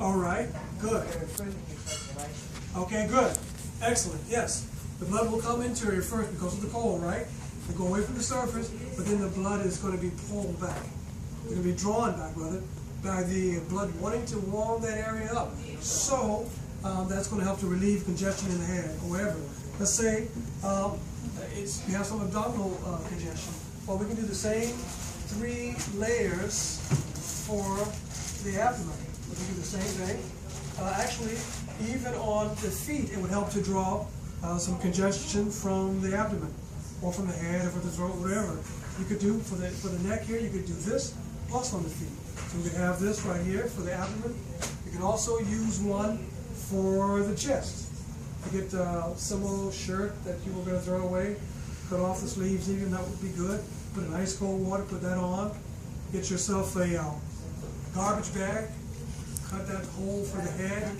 All right, good. They're improving your circulation. Okay, good. Excellent, yes. The blood will come interior first because of the cold, right? They go away from the surface, but then the blood is going to be pulled back. It's going to be drawn back, rather, by the blood wanting to warm that area up. So, that's going to help to relieve congestion in the head. However, let's say you have some abdominal congestion. Well, we can do the same 3 layers for the abdomen. We can do the same thing. Actually, even on the feet, it would help to draw some congestion from the abdomen, or from the head, or from the throat, whatever. You could do for the neck here, you could do this, plus on the feet. So we could have this right here for the abdomen. You can also use one for the chest. You get a similar shirt that you were going to throw away, cut off the sleeves even, that would be good. Put in ice cold water, put that on. Get yourself a garbage bag, cut that hole for the head.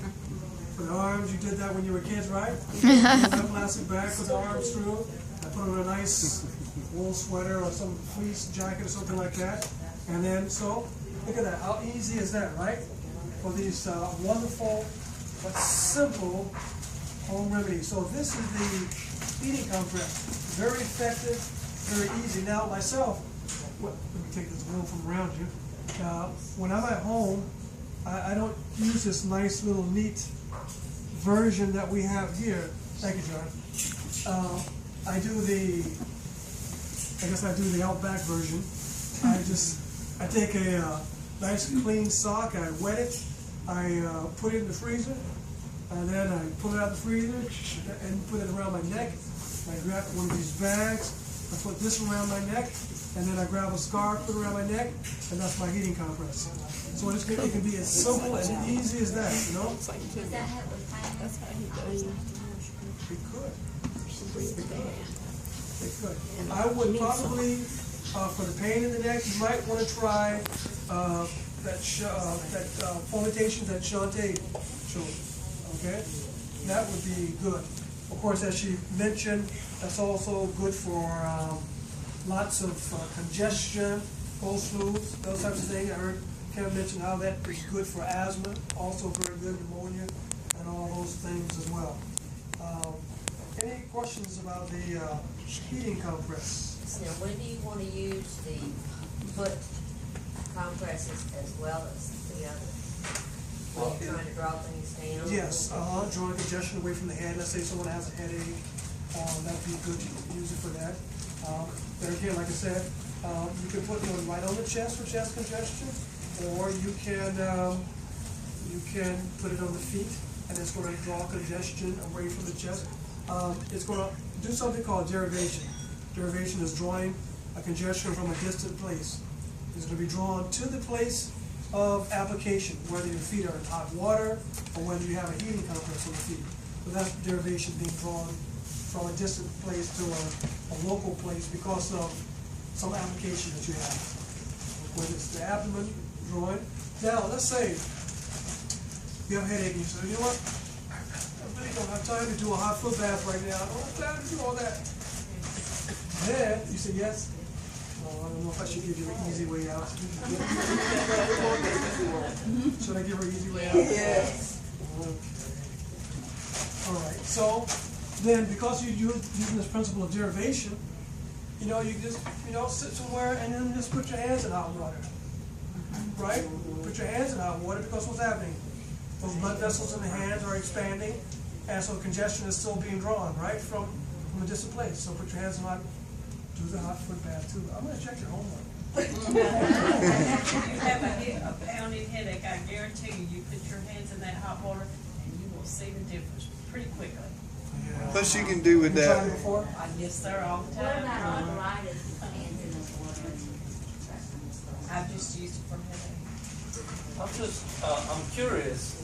For the arms, you did that when you were kids, right? That plastic bag, put the arms through, and put on a nice wool sweater or some fleece jacket or something like that. And then, so, look at that. How easy is that, right? For these wonderful but simple home remedies. So this is the heating compress. Very effective, very easy. Now, myself, let me take this wool from around you. When I'm at home, I don't use this nice little neat version that we have here. Thank you, John. I do the Outback version. I take a nice clean sock, I wet it, I put it in the freezer, and then I pull it out of the freezer and put it around my neck. I grab one of these bags, I put this around my neck, and then I grab a scarf, put it around my neck, and that's my heating compress. So it can be as simple and easy as that, you know? Is that how it was found? That's how he does it. It could. It could. I would probably, for the pain in the neck, you might want to try that fomentation that Shantae showed. Okay? That would be good. Of course, as she mentioned, that's also good for lots of congestion, cold flus, those types of things. I heard Kevin mention how that is good for asthma, also very good pneumonia, and all those things as well. Any questions about the heating compress? Now, when do you want to use the foot compresses as well as the other? When you're trying to draw things down? Yes, drawing congestion away from the head. Let's say someone has a headache, that'd be good to use it for that. There again, like I said, you can put one right on the chest for chest congestion, or you can put it on the feet, and it's going to draw congestion away from the chest. It's going to do something called derivation. Derivation is drawing a congestion from a distant place. It's going to be drawn to the place of application, whether your feet are in hot water or whether you have a heating compress on the feet. So that's derivation, being drawn from a distant place to a local place because of some application that you have. Whether it's the abdomen, drawing. Now, let's say you have a headache and you say, you know what? I really don't have time to do a hot foot bath right now. I don't have time to do all that. Then you say, yes. Well, I don't know if I should give you an easy way out. Should I give her an easy way out? Yes. All right. So then, because you're using this principle of derivation, you just sit somewhere and then just put your hands in hot water. Right? Put your hands in hot water because what's happening? Those blood vessels in the hands are expanding, and so congestion is still being drawn, right, from a distant place. So put your hands in hot. Do the hot foot bath too. I'm going to check your homework. If you have a pounding headache, I guarantee you put your hands in that hot water and you will see the difference pretty quickly. Yeah. Plus you can do with You tried it that. before? Yes, sir, all the What time. about arthritis, hands in this water? I've just used it for headache. I'm curious,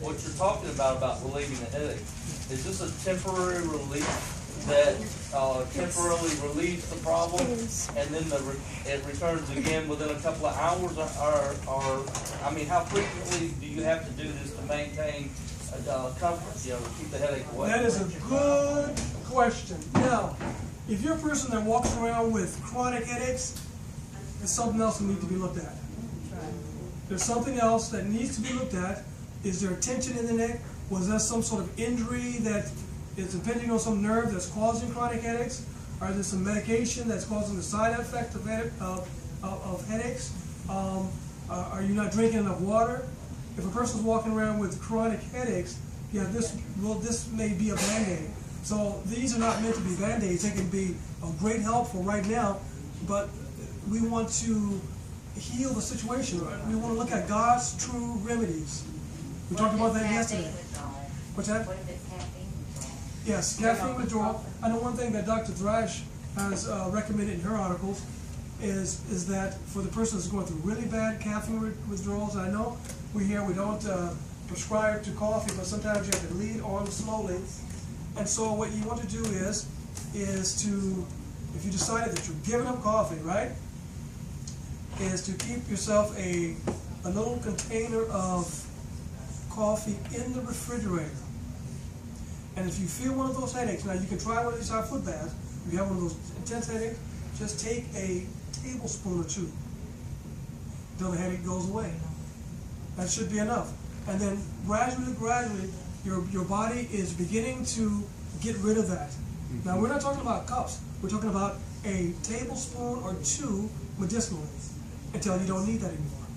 what you're talking about relieving the headache, is this a temporary relief that temporarily relieves the problem, and then it returns again within a couple of hours, or I mean, how frequently do you have to do this to maintain comfort, to keep the headache away? That is a good question. Now, if you're a person that walks around with chronic headaches, it's something else that needs to be looked at. there's something else that needs to be looked at. Is there tension in the neck? Was there some sort of injury that is impinging on some nerve that's causing chronic headaches? Are there some medication that's causing the side effect of headaches? Are you not drinking enough water? If a person's walking around with chronic headaches, yeah, this may be a Band-Aid. So these are not meant to be Band-Aids. They can be a great help for right now, but we want to heal the situation. We want to look at God's true remedies. We talked about that yesterday. What's that? What if it's caffeine withdrawal? Yes, caffeine withdrawal. I know one thing that Dr. Thrash has recommended in her articles is that for the person that's going through really bad caffeine withdrawals, I know we don't prescribe to coffee, but sometimes you have to lead on slowly. And so what you want to do is to, if you decided that you're giving up coffee, right, is to keep yourself a little container of coffee in the refrigerator. And if you feel one of those headaches, now you can try one of these hot foot baths. If you have one of those intense headaches, just take a tablespoon or two until the headache goes away. That should be enough. And then gradually, your body is beginning to get rid of that. Now, we're not talking about cups. We're talking about a tablespoon or two medicinally until you don't need that anymore.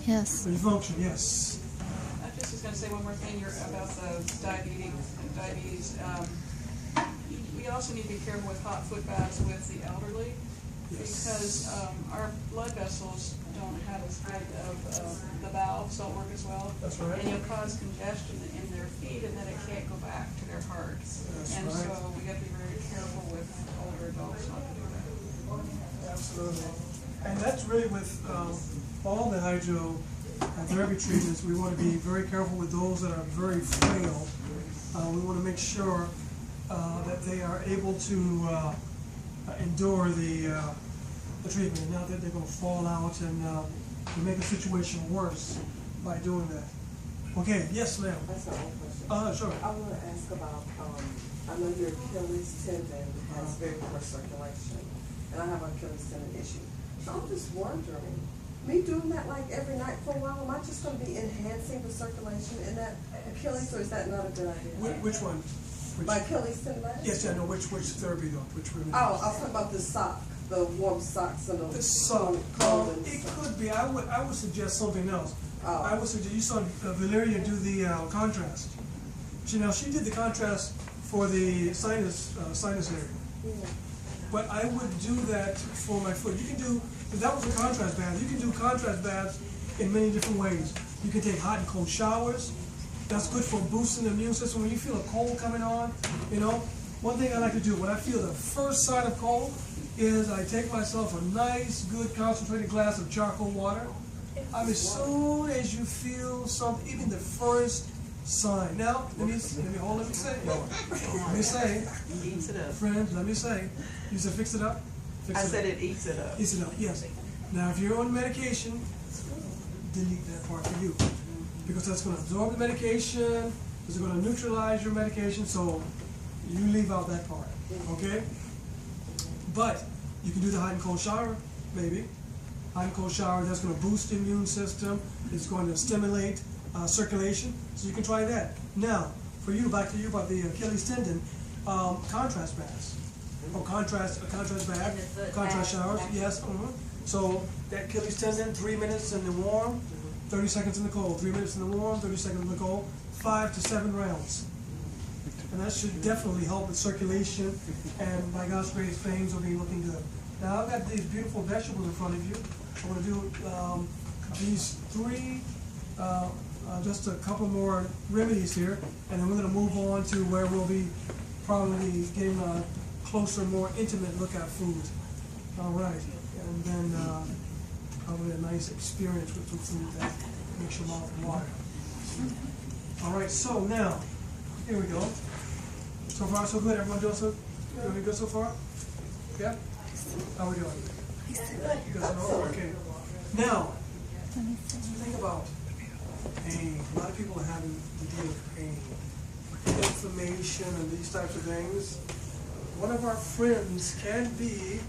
Yes. When you function, yes. I just was going to say one more thing about the diabetes. We also need to be careful with hot foot baths with the elderly, because our blood vessels don't have as good of the valves don't work as well. That's right. And you'll cause congestion in their feet, and then it can't go back to their heart. That's and right. so we got to be very careful with older adults not to do that. Absolutely. And that's really with all the hydrotherapy treatments. We want to be very careful with those that are very frail. We want to make sure that they are able to endure the treatment, not that they're going to fall out and make the situation worse by doing that. Okay, yes, ma'am. That's not one question. Sure. I want to ask about, I know your Achilles tendon has very poor circulation, and I have an Achilles tendon issue. So I'm just wondering, me doing that like every night for a while, am I just going to be enhancing the circulation in that Achilles, or is that not a good idea? Which one? My Achilles tendon? Yes, I know. Which therapy though? Which remedy? Oh, I was talking about the sock, the warm socks and The sock. It could be. I would suggest something else. Oh. I would suggest, you saw Valeria do the contrast. She did the contrast for the sinus area. Yeah. But I would do that for my foot. You can do, that was a contrast bath. You can do contrast baths in many different ways. You can take hot and cold showers. That's good for boosting the immune system. When you feel a cold coming on, one thing I like to do when I feel the first sign of cold is I take myself a nice, good, concentrated glass of charcoal water. As soon as you feel something, even the first sign. Now, let me say, Eats it up. friends, let me say, you said fix it up? Fix it up. it eats it up. Eats it up, yes. Now, if you're on medication, delete that part for you. Because that's going to absorb the medication, it's going to neutralize your medication, so you leave out that part, okay? But you can do the hot and cold shower, maybe. Hot and cold shower, that's going to boost the immune system, it's going to stimulate circulation, so you can try that. Now, for you, back to you about the Achilles tendon, contrast baths. Or contrast bath, contrast showers, yes. So that Achilles tendon, 3 minutes in the warm, 30 seconds in the cold. 3 minutes in the warm, 30 seconds in the cold, 5 to 7 rounds. And that should definitely help with circulation, and by God's grace, things will be looking good. Now I've got these beautiful vegetables in front of you. I'm going to do these 3, just a couple more remedies here, and then we're going to move on to where we'll be probably getting a closer, more intimate look at food. All right, and then probably a nice experience with some food that makes your mouth water. All right, so now, here we go. So far, so good. Everyone doing good so far? Yeah? How are we doing? Good. Okay. Now, think about pain. A lot of people are having to deal with pain, inflammation, and these types of things. One of our friends can be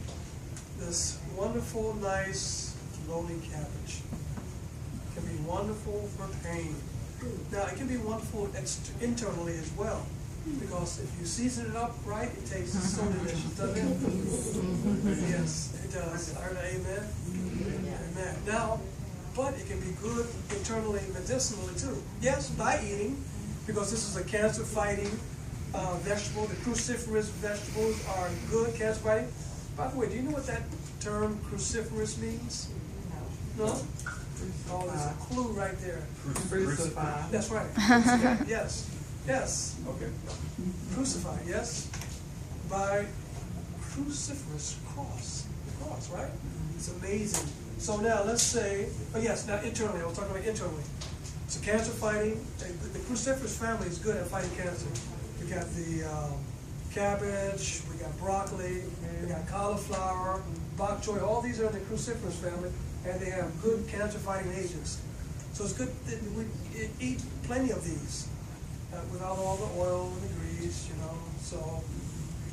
this wonderful, nice, lowly cabbage. It can be wonderful for pain. Now, it can be wonderful internally as well, because if you season it up right, it tastes so delicious, doesn't it? Yes, it does. I heard an amen. Amen. Now, but it can be good internally, medicinally too. Yes, by eating, because this is a cancer-fighting vegetable. The cruciferous vegetables are good cancer-fighting. By the way, do you know what that term cruciferous means? No? Oh, there's a clue right there. Crucified. That's right. Crucified. Yes. Yes. Okay. Crucified, yes. By cruciferous cross. The cross, right? It's amazing. So now let's say, oh yes, now internally, I was talking about internally. So cancer fighting, the cruciferous family is good at fighting cancer. We got the cabbage, we got broccoli, we got cauliflower, bok choy, all these are in the cruciferous family, and they have good cancer fighting agents. So it's good that we eat plenty of these without all the oil and the grease, you know, so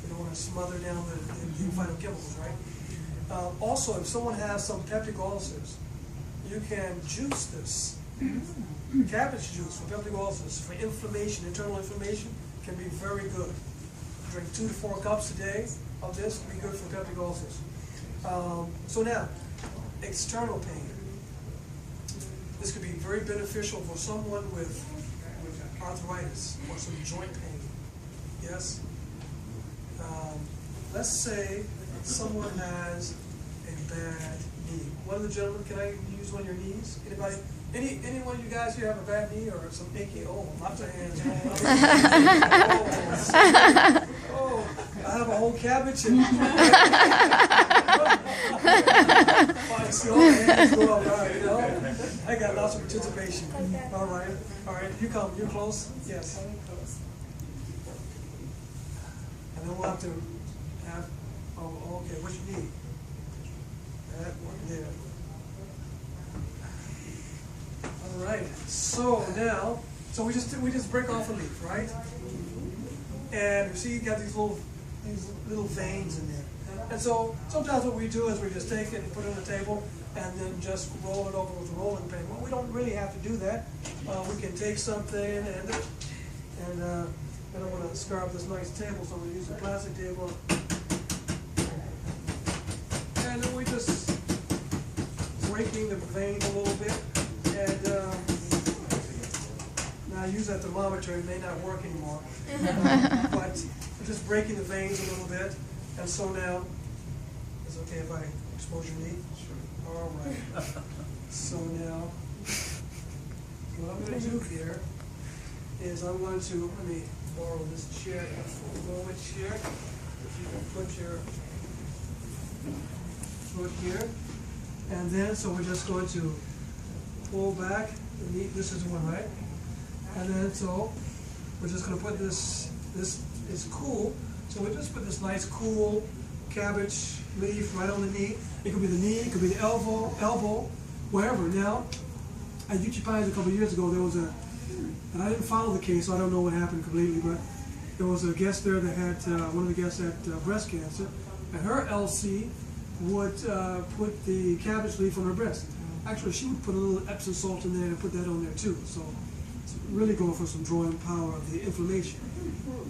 you don't want to smother down the phytochemicals, right? Also, if someone has some peptic ulcers, you can juice this. Cabbage juice for peptic ulcers, for inflammation, internal inflammation, can be very good. Drink 2 to 4 cups a day of this will be good for peptic ulcers. So now, external pain. This could be very beneficial for someone with arthritis or some joint pain. Yes? Let's say someone has a bad knee. One of the gentlemen, can I use one of your knees? Anybody? Any one of you guys here have a bad knee or some achy? Oh, lots of hands. Oh, I have a whole cabbage and I see all the hands go up, right, you know? I got lots of participation. All right. You come. You're close? Yes. And then we'll have to have, oh, okay, what you need? That one there. All right. So now, we just break off a leaf, right? And you see, you got these little veins in there. And so sometimes what we do is we just take it and put it on the table and then just roll it over with a rolling pin. Well, we don't really have to do that. We can take something and I don't want to scar up this nice table, so I'm going to use a plastic table. And then we just breaking the vein a little bit. And now I use that thermometer, it may not work anymore. But just breaking the veins a little bit. And so now, is it okay if I expose your knee? Sure. All right. So now, what I'm going to do here is I'm going to, let me borrow this chair for a moment here. If you can put your foot here. And then, so we're just going to pull back the knee. This is one, right? And then, so we're just going to put this is cool. So we just put this nice cool cabbage leaf right on the knee. It could be the knee, it could be the elbow, wherever. Now, at Uchee a couple of years ago, there was and I didn't follow the case, so I don't know what happened completely, but there was a guest there that had, one of the guests had breast cancer, and her LC would put the cabbage leaf on her breast. Actually, she would put a little Epsom salt in there and put that on there too. So it's really going for some drawing power of the inflammation.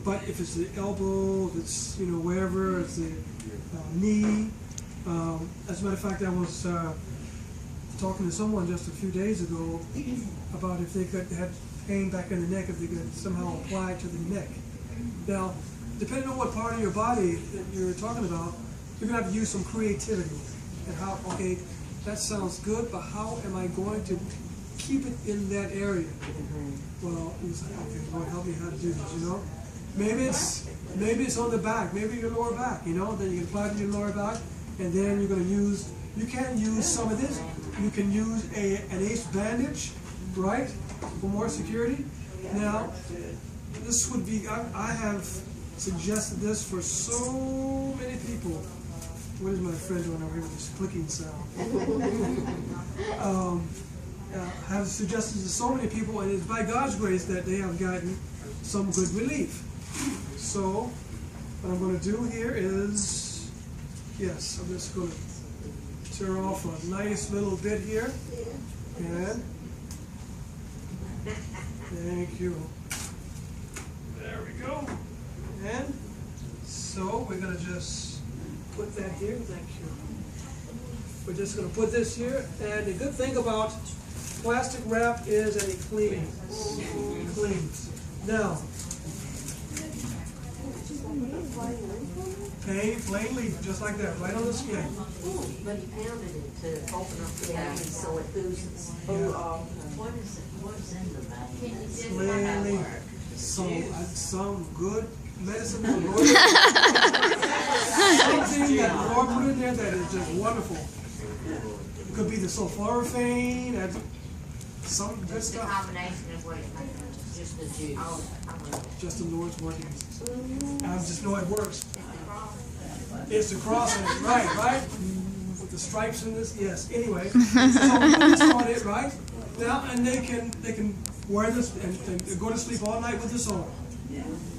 But if it's the elbow, if it's, you know, wherever, it's the knee. As a matter of fact, I was talking to someone just a few days ago about if they could have pain back in the neck, if they could somehow apply it to the neck. Now, depending on what part of your body that you're talking about, you're going to have to use some creativity. And how, okay, that sounds good, but how am I going to keep it in that area? Well, you say, okay, Lord, help me how to do this, you know? Maybe it's on the back, maybe your lower back, you know? Then you can apply it to your lower back, and then you're going to use, you can use some of this. You can use an ace bandage, right, for more security. Now, this would be, I have suggested this for so many people. What is my friend doing over here with this clicking sound? I have suggested to so many people, and it's by God's grace that they have gotten some good relief. So, what I'm going to do here is, yes, I'm just going to Stir off a nice little bit here. And thank you. There we go. And so we're going to just put that here. Thank you. We're just going to put this here. And the good thing about plastic wrap is that it cleans. It cleans. Now, plain leaf, just like that, right on the skin. But he pounded it to open up the vein so it oozes. What is it? What's in the vein? Can you just Plain leaf. Some good medicine. Something that the Lord put in there that is just wonderful. It could be the sulforaphane, and some good It's a stuff. combination of what it makes, just the juice. Just the Lord's working. I just know it works. It's the cross, and it's right? With the stripes in this, yes. Anyway, so we're going to start it right now, and they can wear this and go to sleep all night with this on.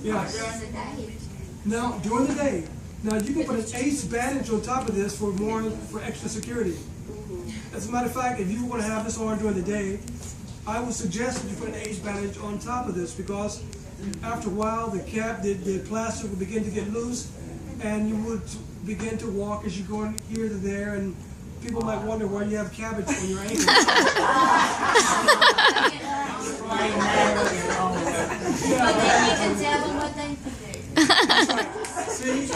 Yes. during the day? Now during the day, now you can put an ace bandage on top of this for extra security. As a matter of fact, if you want to have this on during the day, I would suggest that you put an ace bandage on top of this because after a while the plastic will begin to get loose, and you would begin to walk as you go in here to there, and people might wonder why you have cabbage on your ankle. But then you can tell them what they can do. See,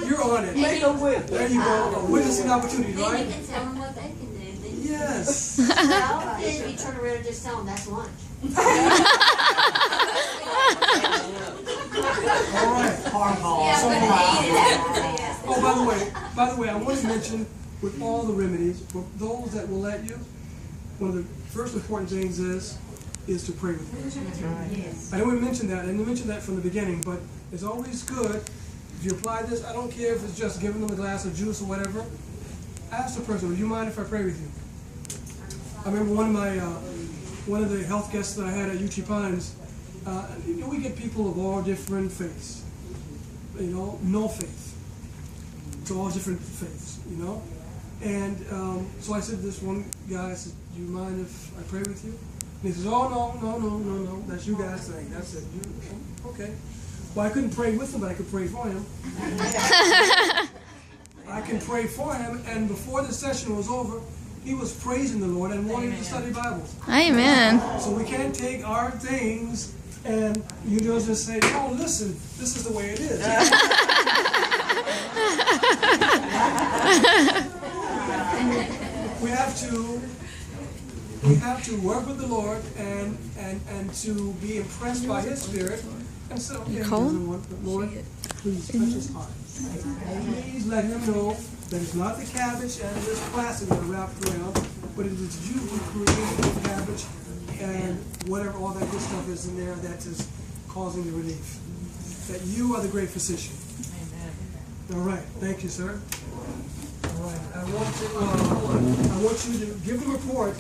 you're on it. There you go. A witnessing opportunity, Then you right? can tell them what they can do. Then you, Yes. well, then you turn around and just tell them that's lunch. All right. Yeah, So, but they eat it after they ask. oh, by the way, I want to mention with all the remedies, for those that will let you, one of the first important things is to pray with them. I didn't want to mention that. I didn't mention that from the beginning, but it's always good if you apply this. I don't care if it's just giving them a glass of juice or whatever. Ask the person, would you mind if I pray with you? I remember one of the health guests that I had at Uchee Pines. We get people of all different faiths. No faith. It's all different faiths. And so I said to this one guy, I said, do you mind if I pray with you? And he says, oh, no, that's you guys' thing. That's it. Okay. Well, I couldn't pray with him, but I could pray for him. I can pray for him, and before the session was over, he was praising the Lord and wanting to study Bibles. Amen. So we can't take our things and just say, oh, listen, this is the way it is. We have to work with the Lord and to be impressed by His Spirit. And so, Lord, please touch his heart. Please let him know that it's not the cabbage and this plastic that are wrapped around, but it is you who created the cabbage and whatever all that good stuff is in there that is causing the relief. That you are the great physician. Amen. All right. Thank you, sir. All right. I want you to give the report,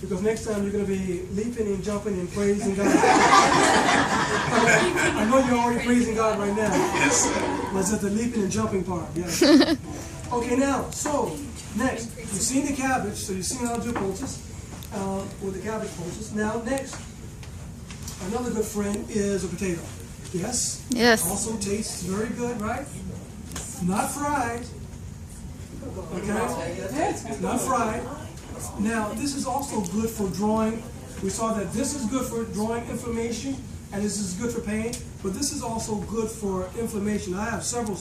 because next time you're going to be leaping and jumping and praising God. I know you're already praising God right now. Yes. But it's at the leaping and jumping part. Yes. Okay, now, so, next, you've seen the cabbage, so you've seen how to do poultice, or the cabbage poultice. Now, next, another good friend is a potato. Yes? Yes. Also tastes very good, right? Not fried. Okay? Not fried. Now, this is also good for drawing. We saw that this is good for drawing inflammation, and this is good for pain, but this is also good for inflammation. I have several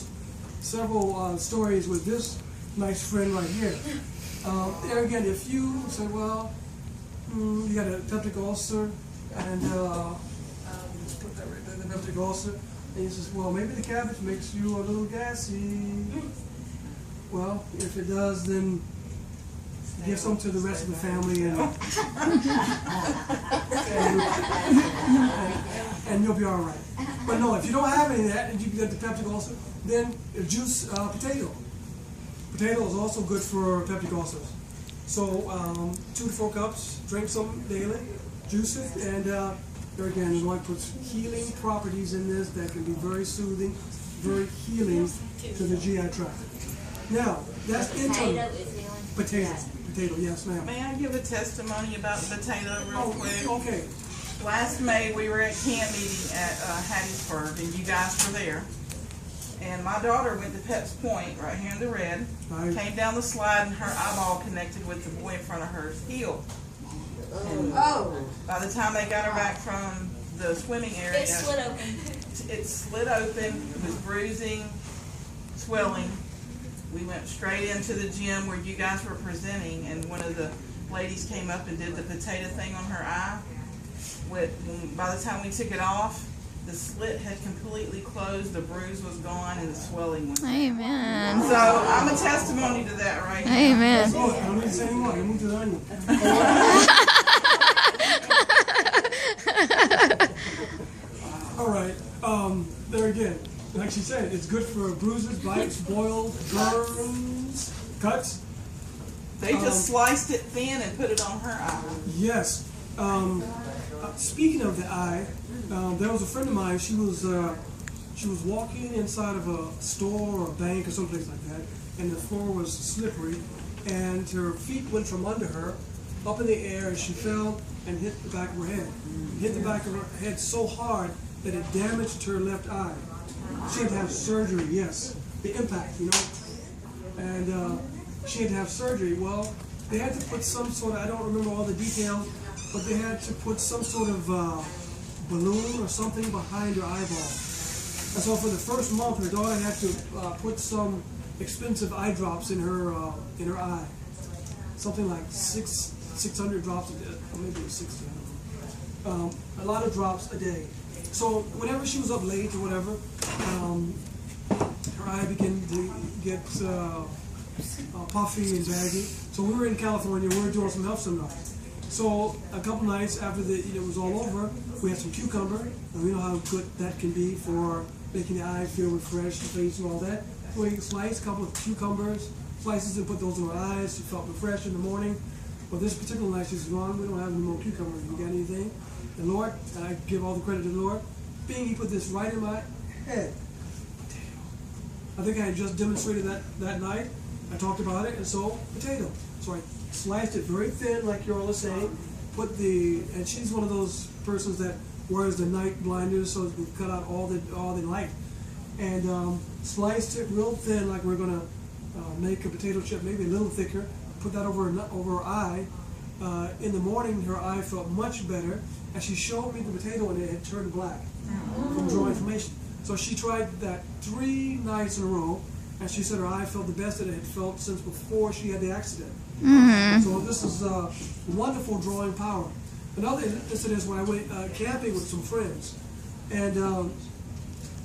stories with this nice friend right here. There again, if you say, well, you got a peptic ulcer, and put that right there, the peptic ulcer, and he says, well, maybe the cabbage makes you a little gassy. Well, if it does, then give some to the rest of the family, and you'll be all right. But no, if you don't have any of that, and you can get the peptic ulcer, then juice potato. Potato is also good for peptic ulcers. So 2 to 4 cups, drink some daily, juice it, and there again, the Lord puts healing properties in this that can be very soothing, very healing to the GI tract. Now, that's internal. Potato is healing. Potato, yes, ma'am. May I give a testimony about the potato real quick? Okay. Last May, we were at camp meeting at Hattiesburg, and you guys were there. And my daughter went to Peps Point, right here in the red, came down the slide, and her eyeball connected with the boy in front of hers healed. And by the time they got her back from the swimming area, It slid open. it slid open, it was bruising, swelling. We went straight into the gym where you guys were presenting, and one of the ladies came up and did the potato thing on her eye. By the time we took it off, the slit had completely closed, the bruise was gone, and the swelling was gone. Amen. So I'm a testimony to that right now. Amen. Oh, I don't need to say anymore. I moved to the onion. All right. There again, like she said, it's good for bruises, bites, boils, burns, cuts. They just sliced it thin and put it on her eye. Yes. Speaking of the eye, there was a friend of mine. She was walking inside of a store or a bank or someplace like that, and the floor was slippery, and her feet went from under her up in the air, and she fell and hit the back of her head. Hit the back of her head so hard that it damaged her left eye. She had to have surgery. Yes, the impact, and she had to have surgery. Well, they had to put some sort of, I don't remember all the details, but they had to put some sort of balloon or something behind her eyeball. And so for the first month, her daughter had to put some expensive eye drops in her eye. Something like 600 drops a day, or maybe it was 60, I don't know. A lot of drops a day. So whenever she was up late or whatever, her eye began to get puffy and baggy. So we were in California, we were doing some health seminars. So a couple nights after it was all over, we had some cucumber, and we know how good that can be for making the eye feel refreshed, the face and all that. So we sliced a couple of cucumbers, slices, and put those in her eyes. She felt refreshed in the morning. Well, this particular night, she said, Ron, we don't have any more cucumbers. You got anything? And Lord, and I give all the credit to the Lord, Bing, he put this right in my head. Potato. I think I had just demonstrated that night. I talked about it, and so, potato. So I sliced it very thin, like you're all saying, and she's one of those persons that wears the night blinders so it can cut out all the light. And sliced it real thin, like we're going to make a potato chip, maybe a little thicker, put that over her eye. In the morning, her eye felt much better, and she showed me the potato, and it had turned black from drawing inflammation. So she tried that 3 nights in a row, and she said her eye felt the best that it had felt since before she had the accident. So this is wonderful drawing power. Another incident is when I went camping with some friends, and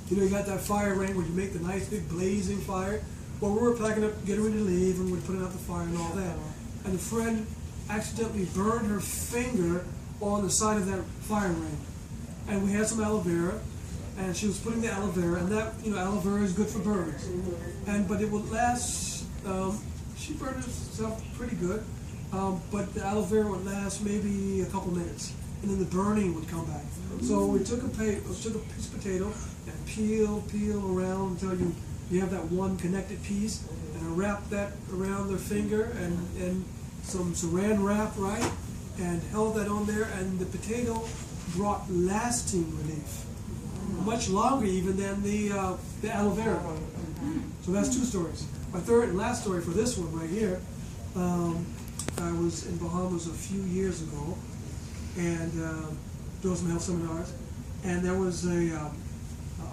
you got that fire ring where you make the nice big blazing fire. Well, we were packing up, getting ready to leave, and we're putting out the fire and all that. And the friend accidentally burned her finger on the side of that fire ring. And we had some aloe vera, and she was putting the aloe vera, and that, aloe vera is good for burns. But it would last, she burned herself pretty good, but the aloe vera would last maybe a couple minutes, and then the burning would come back. So we took a piece of potato and peel around until you have that one connected piece, and I wrapped that around their finger and some saran wrap, right, and held that on there, and the potato brought lasting relief, much longer even than the aloe vera. So that's 2 stories. My third and last story for this one right here, I was in Bahamas a few years ago, and doing some health seminars, and there was a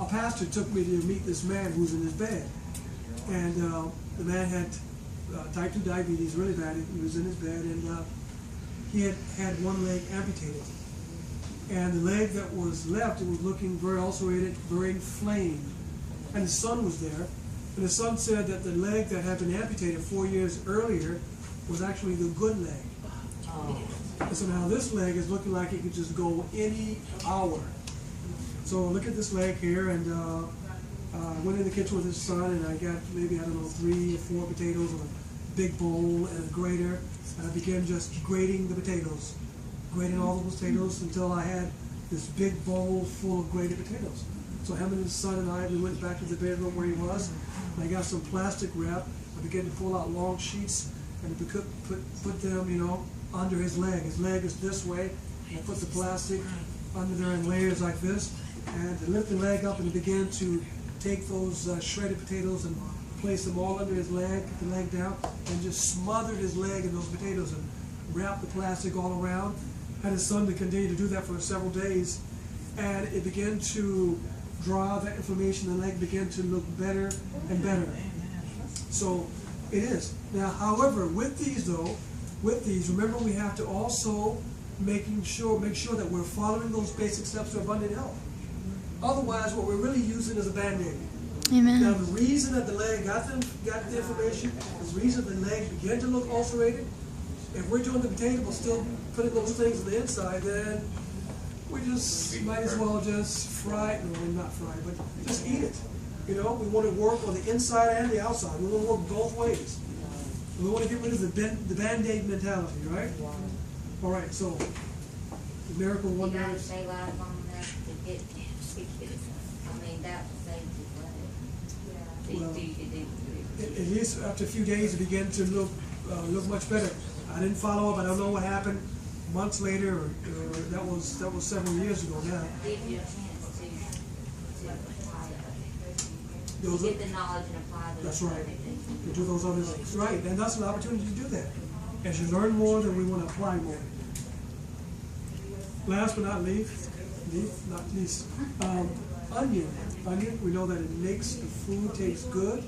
pastor took me to meet this man who was in his bed, and the man had type 2 diabetes, really bad. He was in his bed, and he had one leg amputated, and the leg that was left, it was looking very ulcerated, very inflamed, and his son was there, and the son said that the leg that had been amputated 4 years earlier was actually the good leg. And so now this leg is looking like it could just go any hour. So look at this leg here, and I went in the kitchen with his son, and I got maybe, 3 or 4 potatoes on a big bowl and a grater, and I began just grating the potatoes, grating all the potatoes until I had this big bowl full of grated potatoes. So him and his son and I, we went back to the bedroom where he was, and I got some plastic wrap. I began to pull out long sheets and put them, you know, under his leg. His leg is this way, and put the plastic under there in layers like this, and to lift the leg up and begin to take those shredded potatoes and place them all under his leg, put the leg down, and just smothered his leg in those potatoes and wrapped the plastic all around. Had his son to continue to do that for several days, and it began to draw that inflammation. The leg began to look better and better. So it is. Now, however, with these though, remember we have to also make sure that we're following those basic steps to abundant health. Otherwise, what we're really using is a Band-Aid. Amen. Now, the reason that the leg got the inflammation, the reason the leg began to look ulcerated, if we're doing the potato but still putting those things on the inside, then we just might as well just fry it. No, not fry it, but just eat it. You know, we want to work on the inside and the outside. We want to work both ways. We want to get rid of the Band-Aid mentality, right? All right, so the miracle You wonder. gotta stay live long enough to get, I mean, that will save your Well, blood. At least after a few days, it began to look much better. I didn't follow up. I don't know what happened months later, or that was several years ago now. Give you a chance to apply it. Those To are- get the knowledge and apply the. That's right. To do those other things. Right, and that's an opportunity to do that. As you learn more, then we want to apply more. Last but not least, onion. Onion, we know that it makes the food taste good.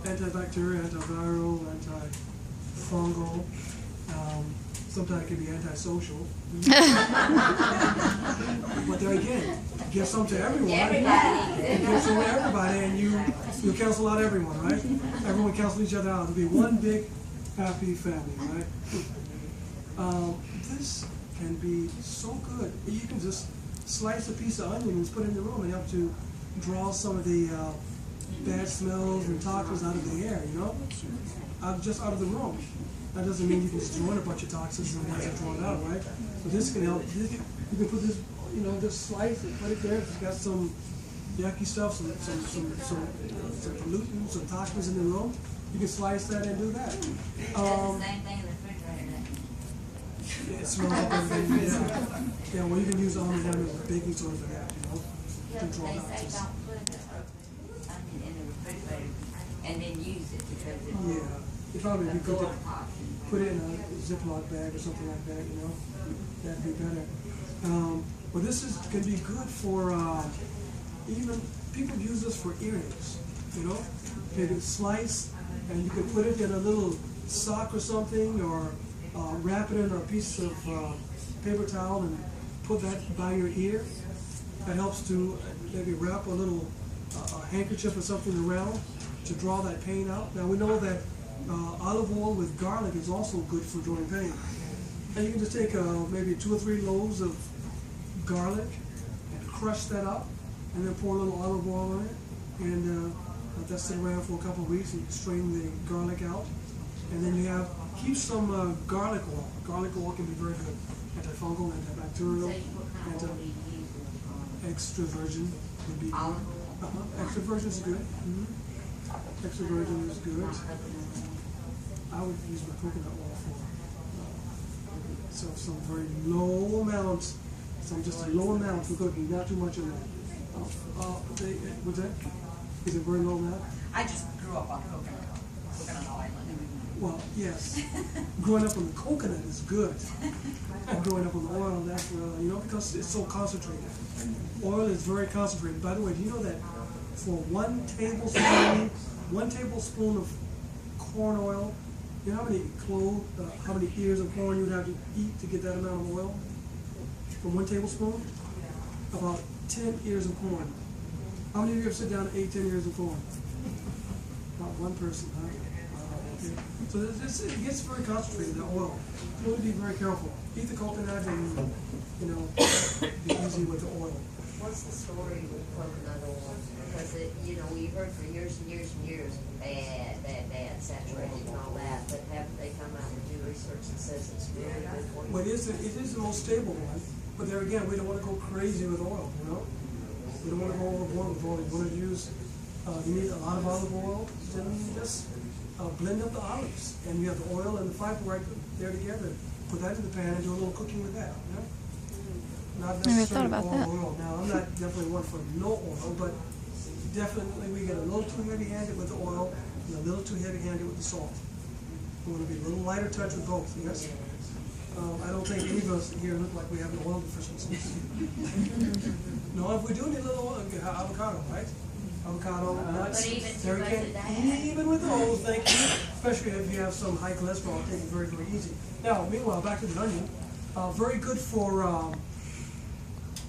Antibacterial, antiviral, antifungal. Sometimes it can be antisocial. But there again, give some to everyone. Everybody. Give some to everybody, and you cancel out everyone, right? Everyone cancels each other out. It'll be one big happy family, right? This can be so good. You can just slice a piece of onion and just put it in the room and help to draw some of the bad smells and toxins out of the air, you know? Just out of the room. That doesn't mean you can just join a bunch of toxins and let it drawn out, right? So this can help. You can put this, you know, just slice it, put it there. If it's got some yucky stuff, some pollutants, some toxins in the room, you can slice that and do that. That's the same thing in the refrigerator. It smells up everything. Yeah, well, you can use almond with baking soda for that, you know? Yeah, To but draw they it out. say Just- don't put the onion in the refrigerator and then use it because it's Yeah, it probably be good to absorb toxins. put it in a Ziploc bag or something like that, you know? That'd be better. But this can be good for, even, people use this for earrings, you know? They can slice, and you can put it in a little sock or something, or wrap it in a piece of paper towel and put that by your ear. That helps to maybe wrap a little handkerchief or something around to draw that pain out. Now we know that olive oil with garlic is also good for drawing pain. And you can just take maybe 2 or 3 loaves of garlic and crush that up, and then pour a little olive oil on it, and let that sit around for a couple of weeks and strain the garlic out. And then you keep some garlic oil. Garlic oil can be very good. Antifungal, antibacterial, So what kind of oil do you use? extra virgin would be good. Olive oil? Extra virgin is good. Extra virgin is good. I would use my coconut oil for so some very low amounts, just a low amount for cooking, not too much of that. What's that? Is it very low amount? I just grew up on coconut oil. Well, yes. Growing up on the coconut is good. Growing up on the oil, that's because it's so concentrated. Oil is very concentrated. By the way, do you know that for 1 tablespoon of corn oil, you know how many ears of corn you would have to eat to get that amount of oil? For 1 tablespoon? About 10 ears of corn. How many of you ever sit down and ate 10 ears of corn? About 1 person, huh? Okay. So it gets very concentrated, that oil. You want to be very careful. Eat the coconut and, be easy with the oil. What's the story with coconut oil? Because we've heard for years and years and years, bad, saturated and all that, but haven't they come out with new research that says it's really good for you? But it is the most stable one. But there again, we don't want to go crazy with oil, you know? We don't want to go overboard with oil. You want to use, you need a lot of olive oil, then just blend up the olives, and you have the oil and the fiber right there together. Put that in the pan and do a little cooking with that. You know? Not Never thought necessarily about all that. oil. Now, I'm not definitely one for no oil, but definitely we get a little too heavy-handed with the oil and a little too heavy-handed with the salt. We want to be a little lighter touch with both, yes? I don't think any of us here look like we have an oil deficiency. No, if we do need a little oil, avocado, right? Avocado, nuts, But even too dairy much can, of that. even with those, thank you, especially if you have some high cholesterol, take it very, very easy. Now, meanwhile, back to the onion, very good for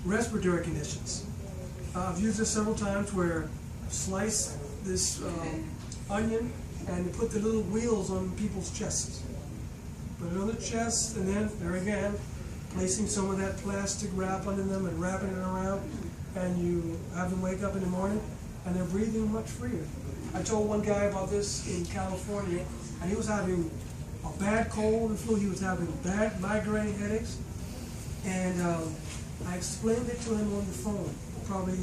respiratory conditions. I've used this several times where slice this onion and you put the little wheels on people's chests. Put it on the chest, and then, there again, placing some of that plastic wrap under them and wrapping it around, and you have them wake up in the morning, and they're breathing much freer. I told one guy about this in California, and he was having a bad cold and flu. He was having bad migraine headaches, and I explained it to him on the phone, probably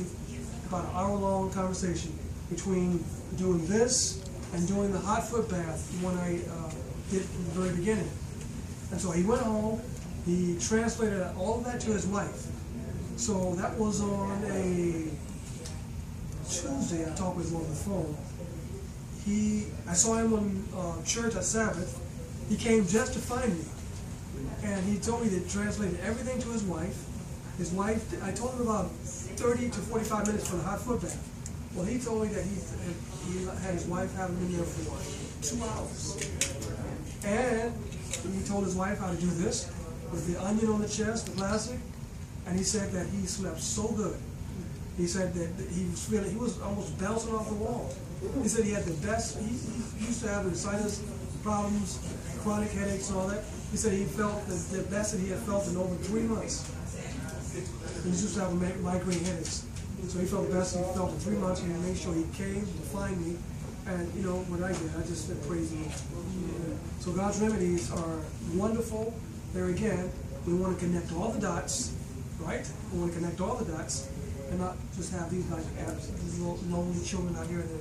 about an hour-long conversation between doing this and doing the hot foot bath when I did in the very beginning. And so he went home, he translated all of that to his wife. So that was on a Tuesday. I talked with him on the phone. I saw him on church at Sabbath. He came just to find me. And he told me to translate everything to his wife. His wife, I told him about 30 to 45 minutes for the hot foot bath. Well, he told me that he had his wife have him in there for 2 hours. And he told his wife how to do this with the onion on the chest, the plastic, and he said that he slept so good. He said that he was almost bouncing off the wall. He said he had the best, he used to have sinus problems, chronic headaches and all that. He said he felt the best that he had felt in over 3 months. He used to have migraine headaches. So he felt the best he felt in 3 months, and he made sure he came to find me. And you know what I did? I just said praise him. So God's remedies are wonderful. There again, we want to connect all the dots, right? We want to connect all the dots, and not just have these like apps, these little lonely children out here in the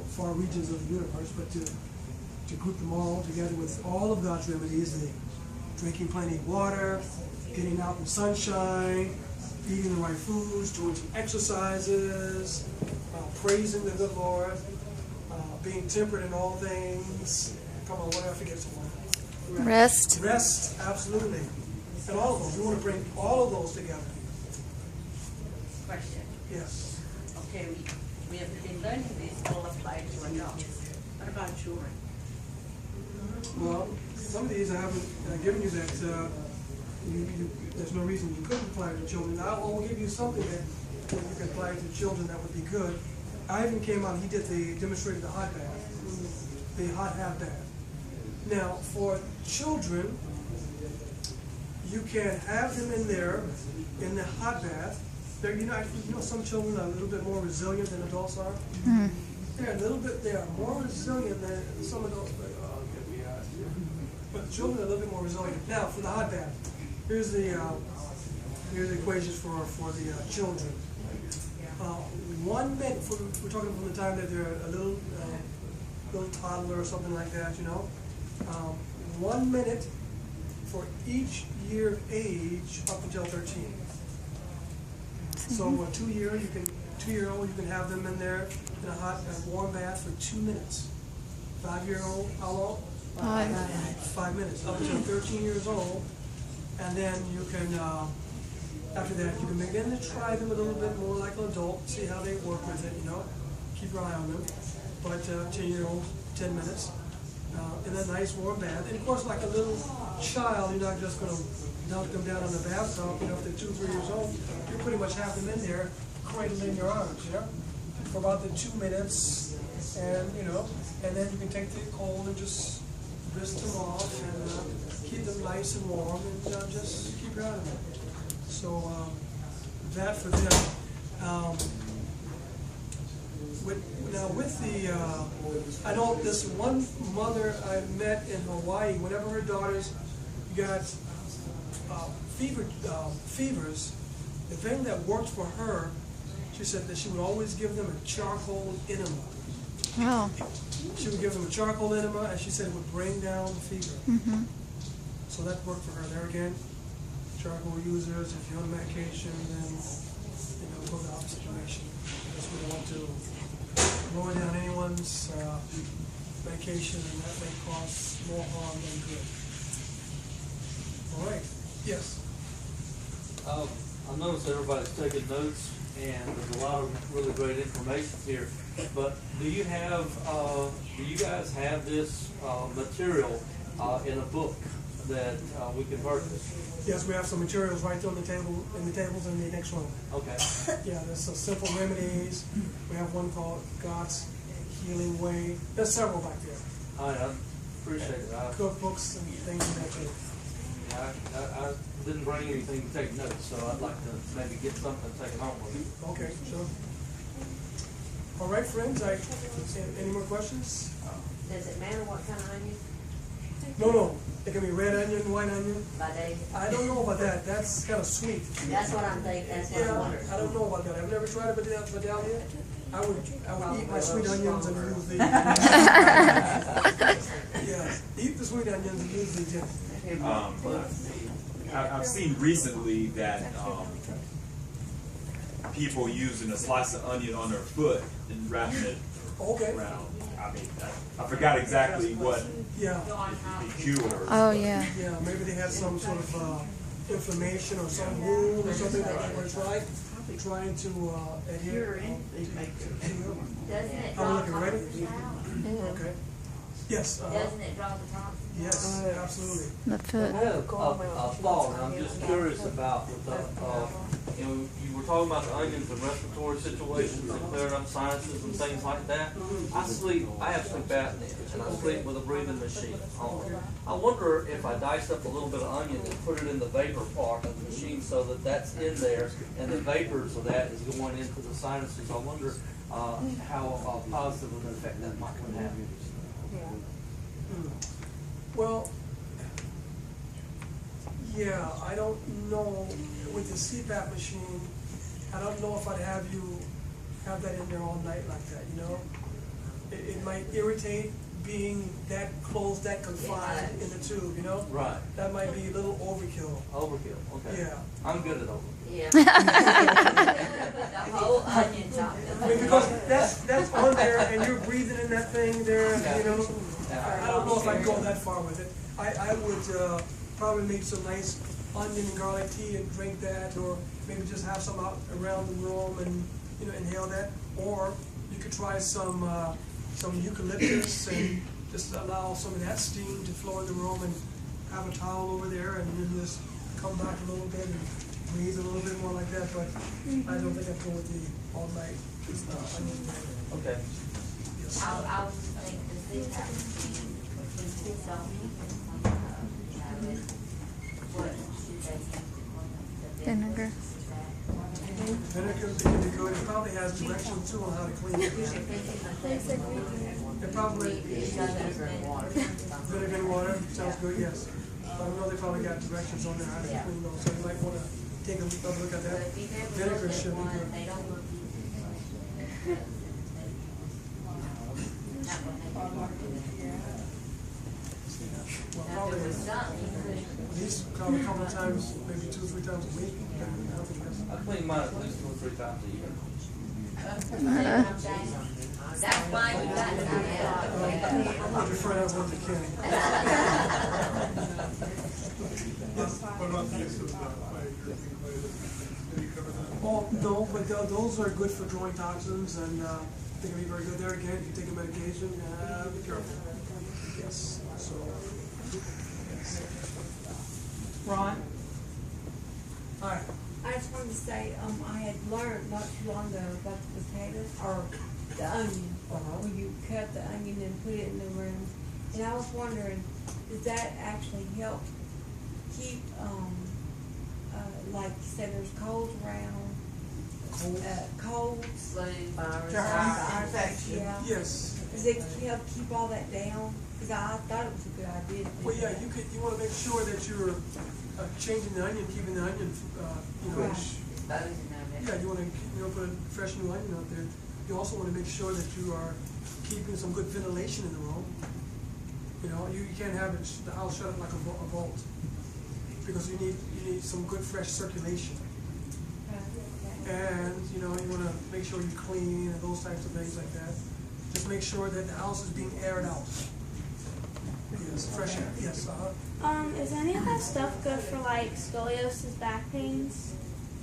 far regions of the universe, but to group them all together with all of God's remedies: the drinking plenty of water, getting out in the sunshine, eating the right foods, doing some exercises, praising the good Lord, being temperate in all things. Come on, what did I forget someone? Rest. Rest, absolutely. And all of those. We want to bring all of those together. Question. Yes. Okay, we have been learning this all applied to adults. What about children? Well, some of these I haven't given you that there's no reason you couldn't apply to children. I will give you something that you can apply to children that would be good. Ivan came out, he demonstrated the hot bath, the hot half bath. Now, for children, you can have them in there in the hot bath. Some children are a little bit more resilient than adults are. Mm. They are more resilient than some adults. But the children are a little bit more resilient. Now, for the hot bath, here's the equations for the children. 1 minute, we're talking from the time that they're a little toddler or something like that, 1 minute for each year of age up until 13. So a 2-year-old, you can have them in there in a hot and warm bath for 2 minutes. 5-year-old, how long? 5 minutes, up until 13 years old. And then you can, after that, you can begin to try them a little bit more like an adult, see how they work with it, keep your eye on them. But 10-year-old, 10 minutes, in a nice warm bath. And of course, like a little child, you're not just going to dunk them down in the bathtub. If they're 2, 3 years old, you pretty much have them in there, cradled in your arms, for about the 2 minutes. And, and then you can take the cold and just wrist them off and keep them nice and warm, and just keep your eye on them. So that for them. I know this one mother I met in Hawaii. Whenever her daughters got fevers, the thing that worked for her, she said that she would always give them a charcoal enema. Wow. She would give them a charcoal enema, and she said it would bring down the fever. Mm-hmm. So that worked for her. There again, charcoal users, if you're on medication, then go the opposite direction. Because we don't want to lower down anyone's medication, and that may cause more harm than good. All right. Yes. I noticed everybody's taking notes, and there's a lot of really great information here. But do you guys have this material in a book that we can purchase? Yes, we have some materials right there on the table, in the tables in the next room. Okay. Yeah, there's some simple remedies. We have one called God's Healing Way. There's several back there. I appreciate it. Cookbooks and things of that nature. I didn't bring anything to take notes, so I'd like to maybe get something taken home with me. Okay, sure. All right, friends, any more questions? Does it matter what kind of onion? No. It can be red onion, white onion. By day? I don't know about that. That's kind of sweet. That's what I'm thinking, that's what I wondered. I don't know about that. I've never tried it with Vidalia. I would eat my sweet onions and use the. Yeah, eat the sweet onions and use the gin. I've seen recently that people using a slice of onion on their foot and wrapping it around. I mean, I forgot exactly what the cure. Oh, yeah. Yeah, maybe they had some sort of inflammation or some wound or something that they were trying to adhere. Doesn't it How draw looking ready? toxins out? Okay. Yes. Doesn't it draw the toxins? Yes, absolutely. The I foot. had a thought, and I'm just curious about you were talking about the onions and respiratory situations and clearing up sinuses and things like that. I have sleep apnea, and I sleep with a breathing machine on. I wonder if I diced up a little bit of onion and put it in the vapor part of the machine so that that's in there, and the vapors of that is going into the sinuses. I wonder how positive of an effect that might have. Well, yeah, I don't know, with the CPAP machine, I don't know if I'd have you have that in there all night like that, It might irritate being that close, that confined in the tube, Right. That might be a little overkill. Overkill, okay. Yeah. I'm good at overkill. Yeah. The whole onion top. I mean, because that's on there and you're breathing in that thing there, I don't know if I'd go that far with it. I would probably make some nice onion and garlic tea and drink that, or maybe just have some out around the room and inhale that. Or you could try some eucalyptus and just allow some of that steam to flow in the room, and have a towel over there and then just come back a little bit and breathe a little bit more like that. But I don't think I'd go with the all night onion. Okay. Yes. I would think the CPAP machine would be something. Vinegar. Vinegar would be good. It probably has directions too on how to clean it. It probably vinegar and water sounds good. Yes, I know they probably got directions on there how to clean those, so you might want to take a look at that. Vinegar should be good. Well, probably at least a couple of times, maybe 2 or 3 times a week. I clean mine at least 2 or 3 times a year. That's why you got I prefer that one to Kenny. Oh, no, but those are good for drawing toxins, and they can be very good there. Again, if you take a medication, be careful. Yes, so, yes. Ron? Hi. I just wanted to say, I had learned not too long ago about the potatoes, or the onion, where you cut the onion and put it in the room. And I was wondering, does that actually help keep, like you said, there's colds around, colds, flu, virus. yeah. Yes. Does it help keep all that down? Because I thought it was a good idea. To do Well, yeah, that. you want to make sure that you're changing the onion, keeping the onion, Right. yeah, you want to put a fresh new onion out there. you also want to make sure that you are keeping some good ventilation in the room. You know, you can't have it, the house shut up like a vault, because you need some good fresh circulation. And you know, you want to make sure you clean and those types of things like that. Just make sure that the house is being aired out. Yes, fresh air. Yes. Is any of that stuff good for like scoliosis, back pains,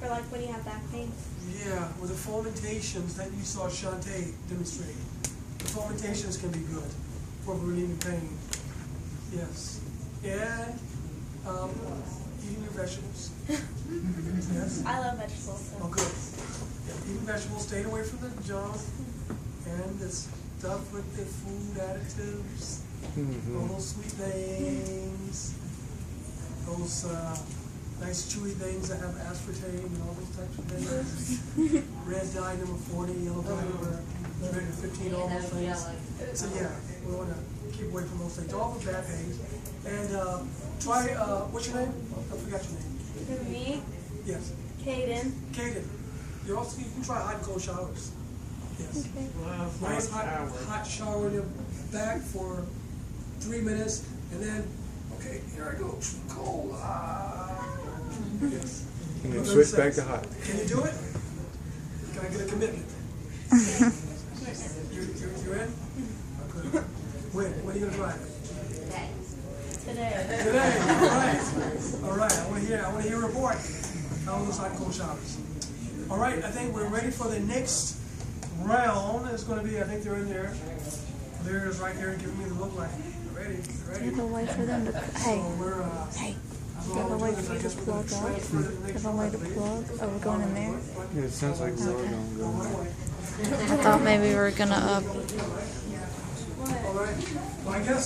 for like when you have back pains? Yeah, with the fomentations that you saw Shantae demonstrate, the fomentations can be good for relieving pain. Yes, and eating your vegetables. Yes. I love vegetables. So. Oh, good. Yeah, eating vegetables, staying away from the junk and the stuff with the food additives, all those sweet things, those nice chewy things that have aspartame and all those types of things. Red dye number 40, yellow dye number 15, all those things. So yeah, we want to keep away from those things, all the bad things. And try, what's your name? I forgot your name. For me? Yes. Kaden. Kaden. You can try hot and cold showers. Yes. Okay. Nice hot shower in your back for 3 minutes, and then, okay, here I go, cold. Yes. And then switch back to hot. Can you do it? Can I get a commitment? You're in? Okay. When are you gonna try it? Today. Today. All right. I want to hear a report. How those hot and cold showers. All right. I think we're ready for the next round. It's going to be. I think they're in there. There's right there giving me the look like. Ready? Ready? You have a way for them to. Hey. So we're, Hey. You have a way for you to plug up? You have a way to plug? Oh, we're going in there? Yeah, it sounds like we're going to go. I thought maybe we were gonna All right. Well, I guess.